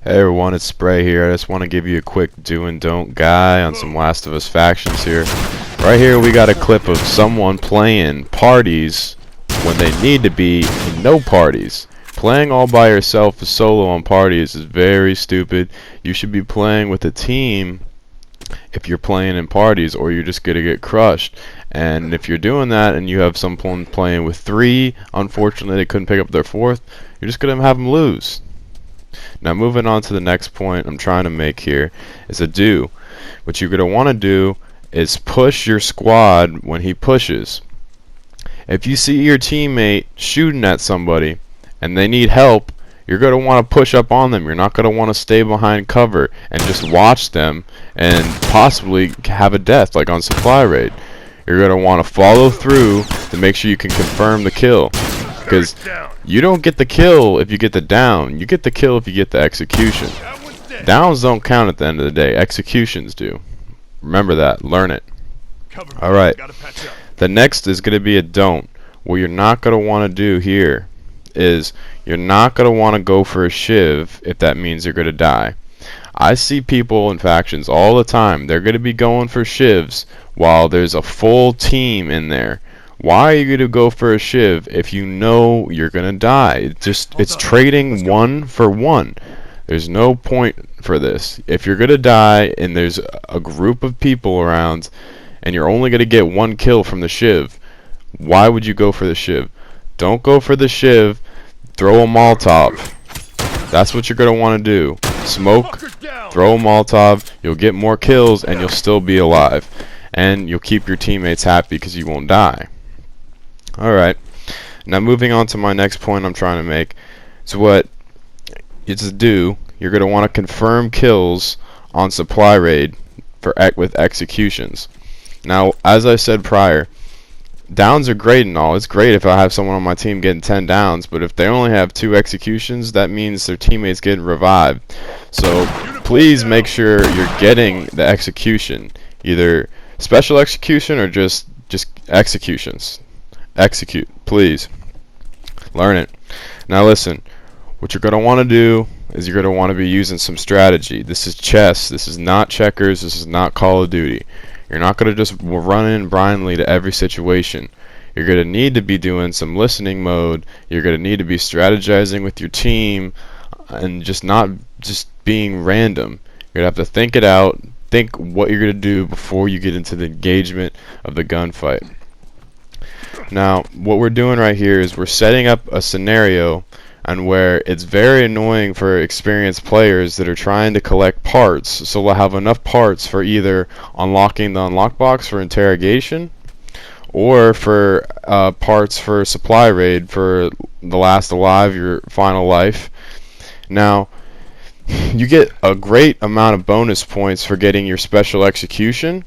Hey everyone, it's Spray here. I just want to give you a quick do and don't guy on some Last of Us factions here. Right here we got a clip of someone playing parties when they need to be in no parties. Playing all by yourself as solo on parties is very stupid. You should be playing with a team if you're playing in parties, or you're just going to get crushed. And if you're doing that and you have someone playing with three, unfortunately they couldn't pick up their fourth, you're just going to have them lose. Now moving on to the next point I'm trying to make here is a do. What you're going to want to do is push your squad when he pushes. If you see your teammate shooting at somebody and they need help, you're going to want to push up on them. You're not going to want to stay behind cover and just watch them and possibly have a death like on supply raid. You're going to want to follow through to make sure you can confirm the kill. Because you don't get the kill if you get the down. You get the kill if you get the execution. Downs don't count at the end of the day. Executions do. Remember that. Learn it. Alright. The next is going to be a don't. What you're not going to want to do here is you're not going to want to go for a shiv if that means you're going to die. I see people in factions all the time. They're going to be going for shivs while there's a full team in there. Why are you going to go for a shiv if you know you're going to die? It's trading one for one. There's no point for this. If you're going to die and there's a group of people around and you're only going to get one kill from the shiv, why would you go for the shiv? Don't go for the shiv. Throw a Molotov. That's what you're going to want to do. Smoke, throw a Molotov, you'll get more kills and you'll still be alive. And you'll keep your teammates happy because you won't die. Alright, now moving on to my next point I'm trying to make. So what it's a do, you're going to want to confirm kills on supply raid with executions. Now, as I said prior, downs are great and all. It's great if I have someone on my team getting 10 downs, but if they only have 2 executions, that means their teammates getting revived. So please make sure you're getting the execution, either special execution or just executions. Execute, please. Learn it. Now listen, what you're going to want to do is you're going to want to be using some strategy. This is chess. This is not checkers. This is not Call of Duty. You're not going to just run in blindly to every situation. You're going to need to be doing some listening mode. You're going to need to be strategizing with your team and just not just being random. You're going to have to think it out, think what you're going to do before you get into the engagement of the gunfight. Now, what we're doing right here is we're setting up a scenario and where it's very annoying for experienced players that are trying to collect parts. So we'll have enough parts for either unlocking the unlock box for interrogation or for parts for supply raid for the last alive, your final life. Now, you get a great amount of bonus points for getting your special execution.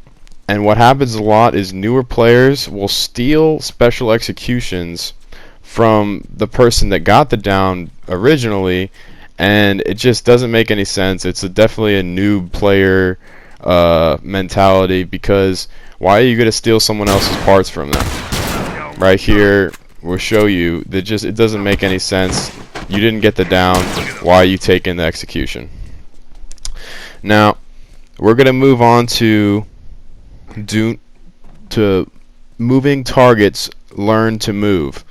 And what happens a lot is newer players will steal special executions from the person that got the down originally, and it just doesn't make any sense. It's definitely a noob player mentality, because why are you going to steal someone else's parts from them? Right here, we'll show you that it doesn't make any sense. You didn't get the down. Why are you taking the execution? Now, we're going to move on to moving targets. Learn to move.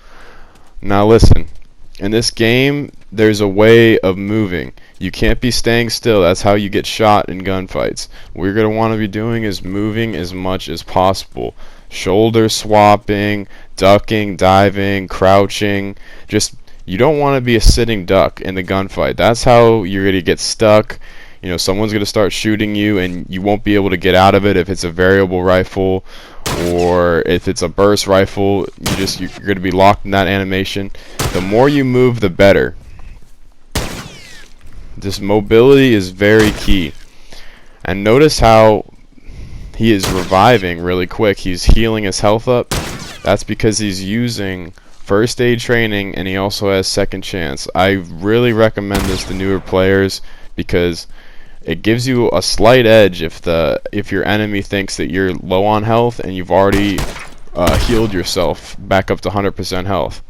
Now listen, in this game there's a way of moving. You can't be staying still. That's how you get shot in gunfights. What you're going to want to be doing is moving as much as possible. Shoulder swapping, ducking, diving, crouching. You don't want to be a sitting duck in the gunfight. That's how you're going to get stuck. You know, someone's going to start shooting you and you won't be able to get out of it if it's a variable rifle, or if it's a burst rifle. You're going to be locked in that animation. The more you move, the better. This mobility is very key. And notice how he is reviving really quick. He's healing his health up. That's because he's using first aid training, and he also has second chance. I really recommend this to newer players because it gives you a slight edge if your enemy thinks that you're low on health and you've already healed yourself back up to 100% health.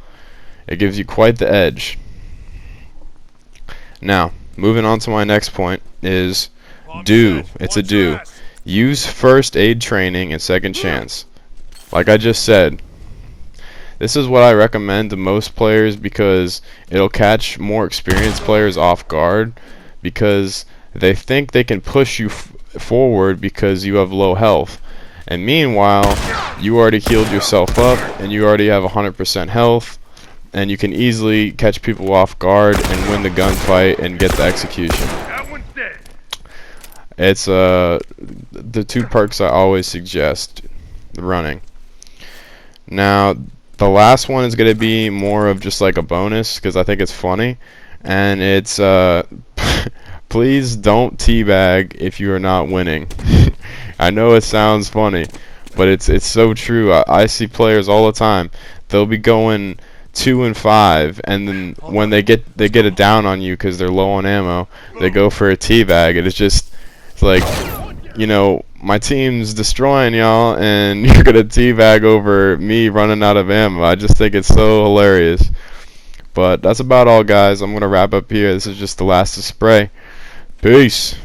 It gives you quite the edge. Now, moving on to my next point is do. It's a do. Use first aid training and second chance. Like I just said, this is what I recommend to most players because it'll catch more experienced players off guard because they think they can push you forward because you have low health. And meanwhile, you already healed yourself up and you already have 100% health, and you can easily catch people off guard and win the gunfight and get the execution. It's the 2 perks I always suggest running. Now, the last one is going to be more of just like a bonus because I think it's funny, and it's please don't teabag if you are not winning. I know it sounds funny, but it's so true. I see players all the time. They'll be going 2 and 5, and then when they get it down on you because they're low on ammo, they go for a teabag, and it's like, you know, my team's destroying y'all, and you're gonna teabag over me running out of ammo. I just think it's so hilarious. But that's about all, guys. I'm gonna wrap up here. This is just the last of spray. Peace.